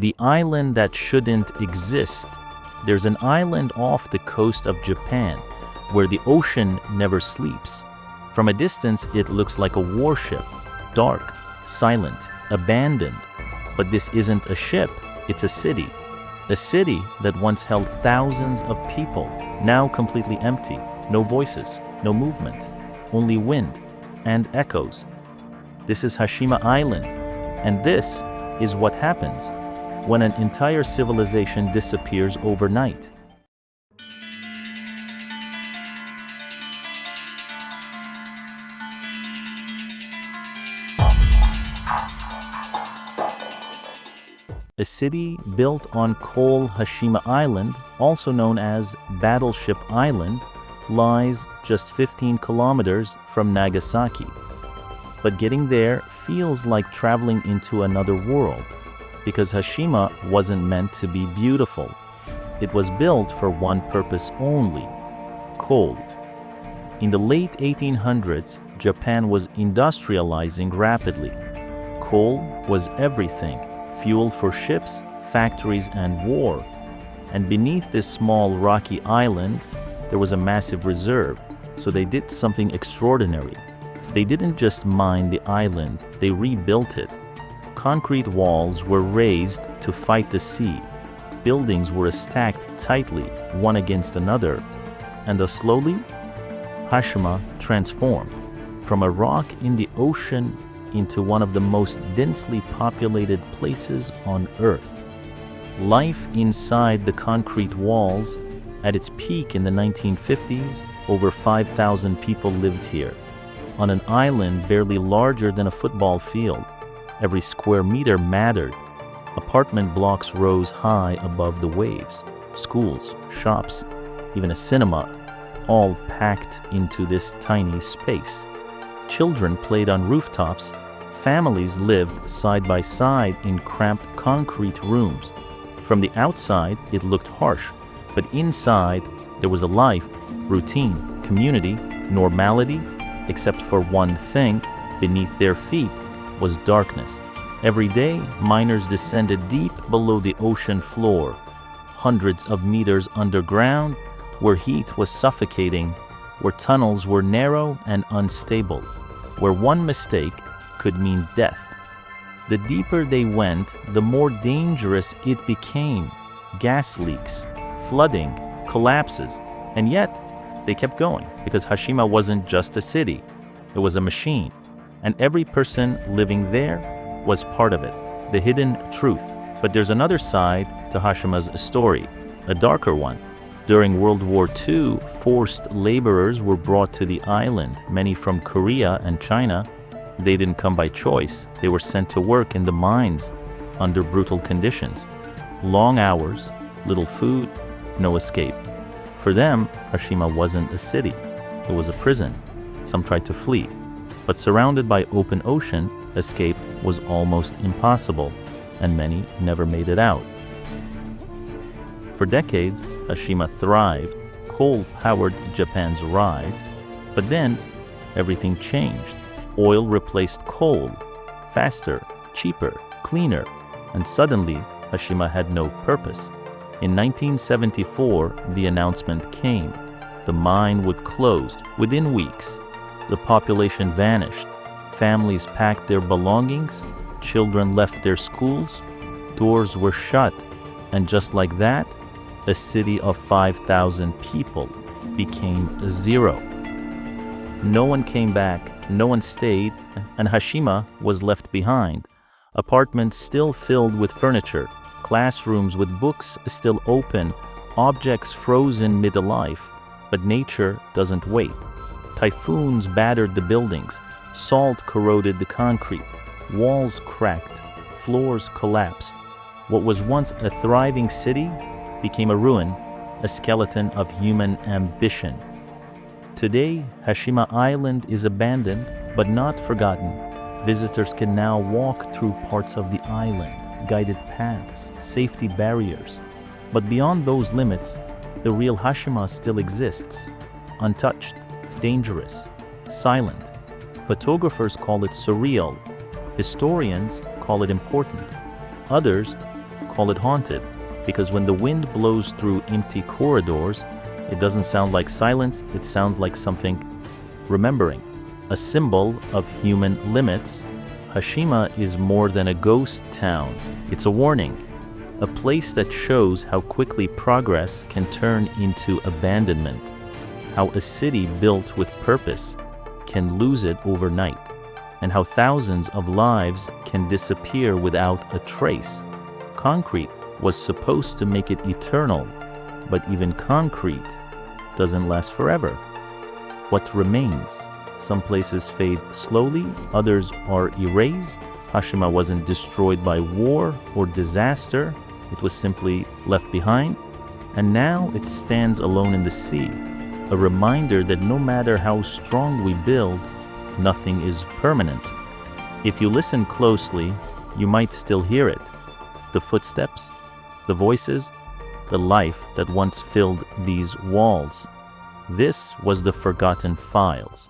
The island that shouldn't exist. There's an island off the coast of Japan where the ocean never sleeps. From a distance, it looks like a warship, dark, silent, abandoned. But this isn't a ship, it's a city. A city that once held thousands of people, now completely empty. No voices, no movement, only wind and echoes. This is Hashima Island, and this is what happens when an entire civilization disappears overnight. A city built on coal, Hashima Island, also known as Battleship Island, lies just 15 kilometers from Nagasaki. But getting there feels like traveling into another world, because Hashima wasn't meant to be beautiful. It was built for one purpose only: coal. In the late 1800s, Japan was industrializing rapidly. Coal was everything: fuel for ships, factories, and war. And beneath this small rocky island, there was a massive reserve, so they did something extraordinary. They didn't just mine the island, they rebuilt it. Concrete walls were raised to fight the sea. Buildings were stacked tightly, one against another. And thus slowly, Hashima transformed from a rock in the ocean into one of the most densely populated places on Earth. Life inside the concrete walls. At its peak in the 1950s, over 5,000 people lived here, on an island barely larger than a football field. Every square meter mattered. Apartment blocks rose high above the waves. Schools, shops, even a cinema, all packed into this tiny space. Children played on rooftops. Families lived side by side in cramped concrete rooms. From the outside, it looked harsh, but inside, there was a life, routine, community, normality, except for one thing: beneath their feet was darkness. Every day, miners descended deep below the ocean floor, hundreds of meters underground, where heat was suffocating, where tunnels were narrow and unstable, where one mistake could mean death. The deeper they went, the more dangerous it became. Gas leaks, flooding, collapses, and yet they kept going, because Hashima wasn't just a city, it was a machine, and every person living there was part of it, the hidden truth. But there's another side to Hashima's story, a darker one. During World War II, forced laborers were brought to the island, many from Korea and China. They didn't come by choice, they were sent to work in the mines under brutal conditions. Long hours, little food, no escape. For them, Hashima wasn't a city, it was a prison. Some tried to flee, but surrounded by open ocean, escape was almost impossible, and many never made it out. For decades, Hashima thrived. Coal powered Japan's rise, but then everything changed. Oil replaced coal, faster, cheaper, cleaner, and suddenly Hashima had no purpose. In 1974, the announcement came. The mine would close within weeks. The population vanished. Families packed their belongings. Children left their schools. Doors were shut. And just like that, a city of 5,000 people became zero. No one came back, no one stayed, and Hashima was left behind. Apartments still filled with furniture, classrooms with books still open, objects frozen mid-life. But nature doesn't wait. Typhoons battered the buildings, salt corroded the concrete, walls cracked, floors collapsed. What was once a thriving city became a ruin, a skeleton of human ambition. Today, Hashima Island is abandoned, but not forgotten. Visitors can now walk through parts of the island, guided paths, safety barriers. But beyond those limits, the real Hashima still exists, untouched, dangerous, silent. Photographers call it surreal. Historians call it important. Others call it haunted, because when the wind blows through empty corridors, it doesn't sound like silence, it sounds like something remembering. A symbol of human limits, Hashima is more than a ghost town. It's a warning, a place that shows how quickly progress can turn into abandonment, how a city built with purpose can lose it overnight, and how thousands of lives can disappear without a trace. Concrete was supposed to make it eternal, but even concrete doesn't last forever. What remains? Some places fade slowly, others are erased. Hashima wasn't destroyed by war or disaster, it was simply left behind, and now it stands alone in the sea, a reminder that no matter how strong we build, nothing is permanent. If you listen closely, you might still hear it. The footsteps, the voices, the life that once filled these walls. This was the Forgotten Files.